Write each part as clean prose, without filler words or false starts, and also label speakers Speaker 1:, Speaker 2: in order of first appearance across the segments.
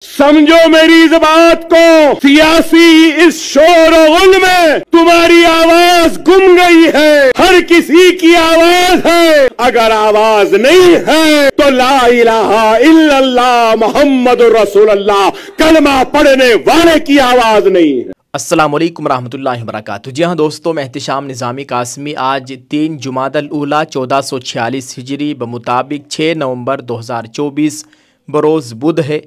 Speaker 1: समझो मेरी इस बात को, सियासी इस शोर और गुल में तुम्हारी आवाज गुम गई है। हर किसी की आवाज है, अगर आवाज नहीं है तो ला इलाहा इल्लल्लाह मुहम्मदुर रसूलुल्लाह कलमा पढ़ने वाले की आवाज नहीं है।
Speaker 2: अस्सलाम वालेकुम रहमतुल्लाहि व बरकातुहू। जी हाँ दोस्तों, मैं एहतिशाम निज़ामी कासमी आज 3 जुमादल ऊला 1446 हिजरी बमुताबिक 6 नवंबर 2024 बरोज़ बुध है।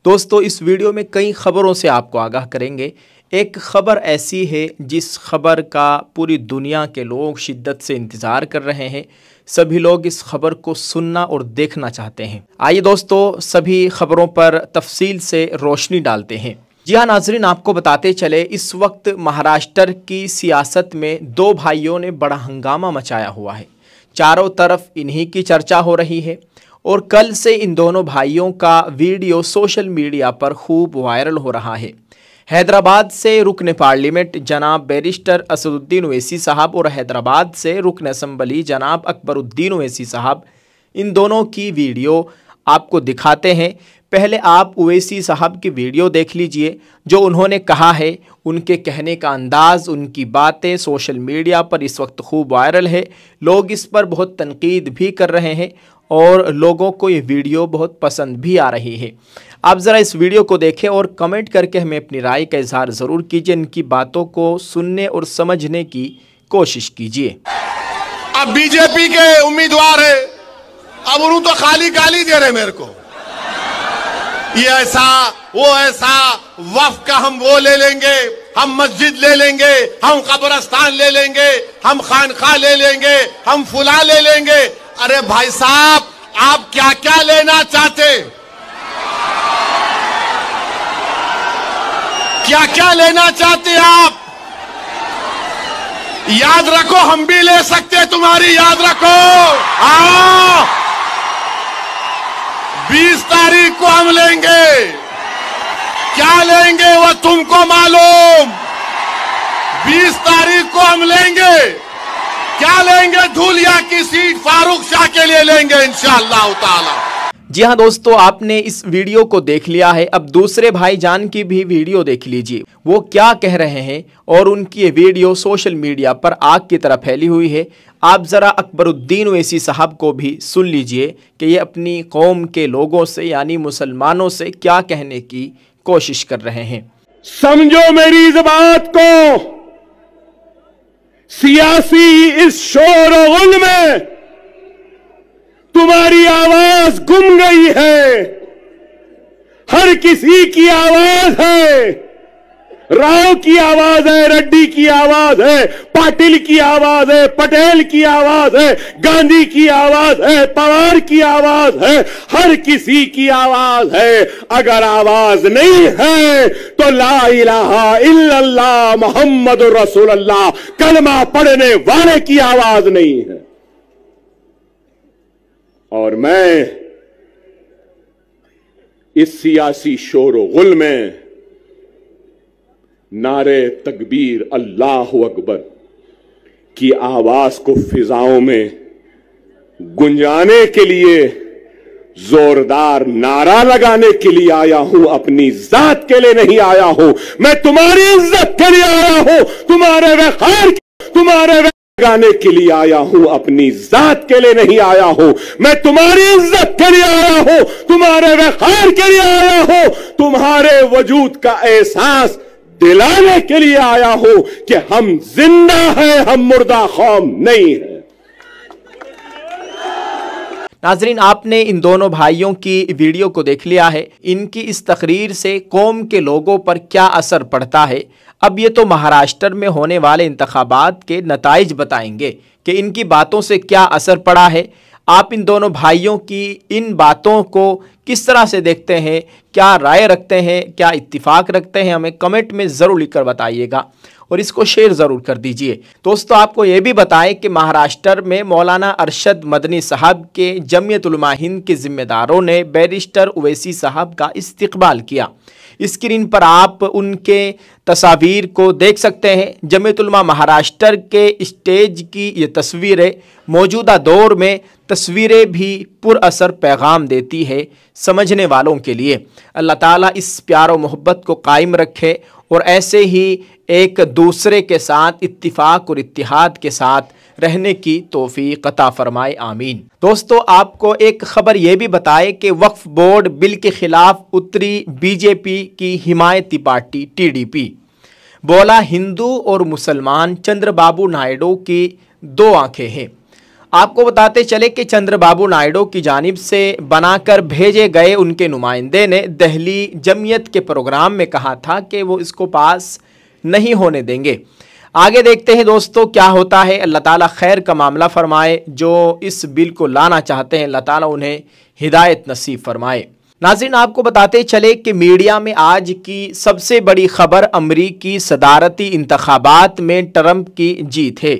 Speaker 2: दोस्तों, इस वीडियो में कई ख़बरों से आपको आगाह करेंगे। एक ख़बर ऐसी है जिस ख़बर का पूरी दुनिया के लोग शिद्दत से इंतज़ार कर रहे हैं। सभी लोग इस ख़बर को सुनना और देखना चाहते हैं। आइए दोस्तों, सभी ख़बरों पर तफसील से रोशनी डालते हैं। जी हाँ नाजरीन, आपको बताते चले, इस वक्त महाराष्ट्र की सियासत में दो भाइयों ने बड़ा हंगामा मचाया हुआ है। चारों तरफ इन्हीं की चर्चा हो रही है और कल से इन दोनों भाइयों का वीडियो सोशल मीडिया पर खूब वायरल हो रहा है। हैदराबाद से रुकन पार्लियामेंट जनाब बैरिस्टर असदुद्दीन ओवैसी साहब और हैदराबाद से रुकन असम्बली जनाब अकबरुद्दीन ओवैसी साहब, इन दोनों की वीडियो आपको दिखाते हैं। पहले आप ओवैसी साहब की वीडियो देख लीजिए। जो उन्होंने कहा है, उनके कहने का अंदाज़, उनकी बातें सोशल मीडिया पर इस वक्त खूब वायरल है। लोग इस पर बहुत तनकीद भी कर रहे हैं और लोगों को ये वीडियो बहुत पसंद भी आ रही है। आप ज़रा इस वीडियो को देखें और कमेंट करके हमें अपनी राय का इजहार ज़रूर कीजिए। इनकी बातों को सुनने और समझने की कोशिश कीजिए।
Speaker 3: अब बीजेपी के उम्मीदवार है, अब उन्होंने तो खाली गाली दे रहे मेरे को, ये ऐसा वो ऐसा, वक्फ का हम वो ले लेंगे, हम मस्जिद ले लेंगे, हम कब्रिस्तान ले लेंगे, हम खानखा ले लेंगे, हम फुला ले लेंगे। अरे भाई साहब, आप क्या क्या लेना चाहते, क्या क्या लेना चाहते आप? याद रखो, हम भी ले सकते, तुम्हारी याद रखो। 20 तारीख को हम लेंगे, क्या लेंगे वो तुमको मालूम। 20 तारीख को हम लेंगे, क्या लेंगे? धूलिया की सीट फारूक शाह के लिए लेंगे इंशाअल्लाह ताला।
Speaker 2: जी हाँ दोस्तों, आपने इस वीडियो को देख लिया है। अब दूसरे भाईजान की भी वीडियो देख लीजिए, वो क्या कह रहे हैं। और उनकी ये वीडियो सोशल मीडिया पर आग की तरह फैली हुई है। आप ज़रा अकबरुद्दीन ओवैसी साहब को भी सुन लीजिए कि ये अपनी कौम के लोगों से यानी मुसलमानों से क्या कहने की कोशिश कर रहे हैं।
Speaker 1: समझो मेरी इस बात को, सियासी इस शोर और गुल में तुम्हारी आवाज गुम गई है। हर किसी की आवाज है, राव की आवाज है, रेड्डी की आवाज है, पाटिल की आवाज है, पटेल की आवाज है, गांधी की आवाज है, पवार की आवाज है, हर किसी की आवाज है। अगर आवाज नहीं है तो ला इलाहा इल्लल्लाह मुहम्मदुर रसूलुल्लाह कलमा पढ़ने वाले की आवाज नहीं है। और मैं इस सियासी शोर व गुल में नारे तकबीर अल्लाहु अकबर की आवाज को फिजाओं में गुंजाने के लिए, जोरदार नारा लगाने के लिए आया हूं। अपनी जात के लिए नहीं आया हूं, मैं तुम्हारी इज्जत के लिए आया हूं, तुम्हारे वक़ार, तुम्हारे गाने के लिए आया हूं। अपनी जात के लिए नहीं आया हूं, मैं तुम्हारी इज्जत के लिए आया हूं, तुम्हारे वक़ार के लिए आया हूं, तुम्हारे वजूद का एहसास दिलाने के लिए आया हूं कि हम जिंदा हैं, हम मुर्दा कौम नहीं है।
Speaker 2: नाजरीन, आपने इन दोनों भाइयों की वीडियो को देख लिया है। इनकी इस तकरीर से कौम के लोगों पर क्या असर पड़ता है, अब ये तो महाराष्ट्र में होने वाले इंतखाबात के नताइज बताएंगे कि इनकी बातों से क्या असर पड़ा है। आप इन दोनों भाइयों की इन बातों को किस तरह से देखते हैं, क्या राय रखते हैं, क्या इत्तिफाक रखते हैं, हमें कमेंट में ज़रूर लिखकर बताइएगा और इसको शेयर ज़रूर कर दीजिए। दोस्तों, आपको ये भी बताएं कि महाराष्ट्र में मौलाना अरशद मदनी साहब के जमीयत उलमा हिंद के ज़िम्मेदारों ने बैरिस्टर ओवैसी साहब का इस्तकबाल किया। स्क्रीन पर आप उनके तस्वीर को देख सकते हैं। जमीयत उलमा महाराष्ट्र के स्टेज की ये तस्वीर है। मौजूदा दौर में तस्वीरें भी पुरअसर पैगाम देती है समझने वालों के लिए। अल्लाह ताला इस प्यार और मोहब्बत को कायम रखे और ऐसे ही एक दूसरे के साथ इत्तिफाक और इत्तिहाद के साथ रहने की तौफीक अता फरमाए, आमीन। दोस्तों, आपको एक खबर यह भी बताए कि वक्फ बोर्ड बिल के खिलाफ उतरी बीजेपी की हिमायती पार्टी टीडीपी। बोला, हिंदू और मुसलमान चंद्रबाबू नायडू की दो आंखें हैं। आपको बताते चले कि चंद्रबाबू नायडू की जानिब से बनाकर भेजे गए उनके नुमाइंदे ने दिल्ली जमीयत के प्रोग्राम में कहा था कि वो इसको पास नहीं होने देंगे। आगे देखते हैं दोस्तों क्या होता है। अल्लाह ताला खैर का मामला फरमाए। जो इस बिल को लाना चाहते हैं अल्लाह ताला उन्हें हिदायत नसीब फरमाए। नाज़रीन, आपको बताते चले कि मीडिया में आज की सबसे बड़ी खबर अमरीकी सदारती इंतखाबात में ट्रंप की जीत है।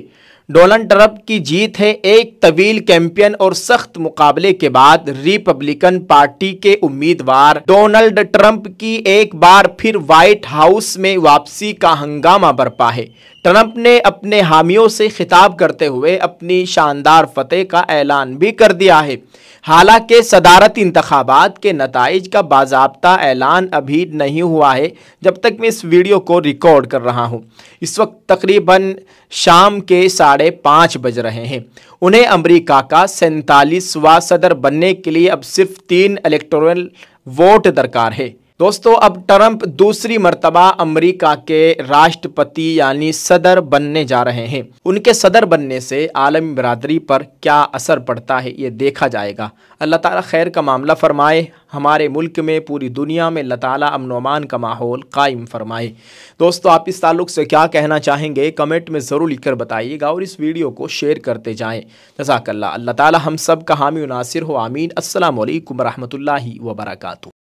Speaker 2: डोनाल्ड ट्रंप की जीत है। एक तवील कैंपेन और सख्त मुकाबले के बाद रिपब्लिकन पार्टी के उम्मीदवार डोनाल्ड ट्रंप की एक बार फिर व्हाइट हाउस में वापसी का हंगामा बरपा है। ट्रंप ने अपने हामियों से खिताब करते हुए अपनी शानदार फतेह का ऐलान भी कर दिया है। हालांकि सदारती इंतखाबात के नताइज का बाज़ाब्ता ऐलान अभी नहीं हुआ है जब तक मैं इस वीडियो को रिकॉर्ड कर रहा हूं। इस वक्त तकरीबन शाम के 5:30 बज रहे हैं। उन्हें अमेरिका का 47वां सदर बनने के लिए अब सिर्फ 3 इलेक्टोरल वोट दरकार है। दोस्तों, अब ट्रंप दूसरी मर्तबा अमेरिका के राष्ट्रपति यानी सदर बनने जा रहे हैं। उनके सदर बनने से आलमी बरादरी पर क्या असर पड़ता है ये देखा जाएगा। अल्लाह ताला खैर का मामला फरमाए। हमारे मुल्क में, पूरी दुनिया में अल्लाह ताला अमन व अमान का माहौल कायम फरमाए। दोस्तों, आप इस ताल्लुक़ से क्या कहना चाहेंगे कमेंट में ज़रूर लिखकर बताइएगा और इस वीडियो को शेयर करते जाएँ। जज़ाकल्लाह। अल्लाह ताला हम सब का हामी व नासिर हो, आमीन। अस्सलामु अलैकुम रहमतुल्लाहि व बरकातुहू।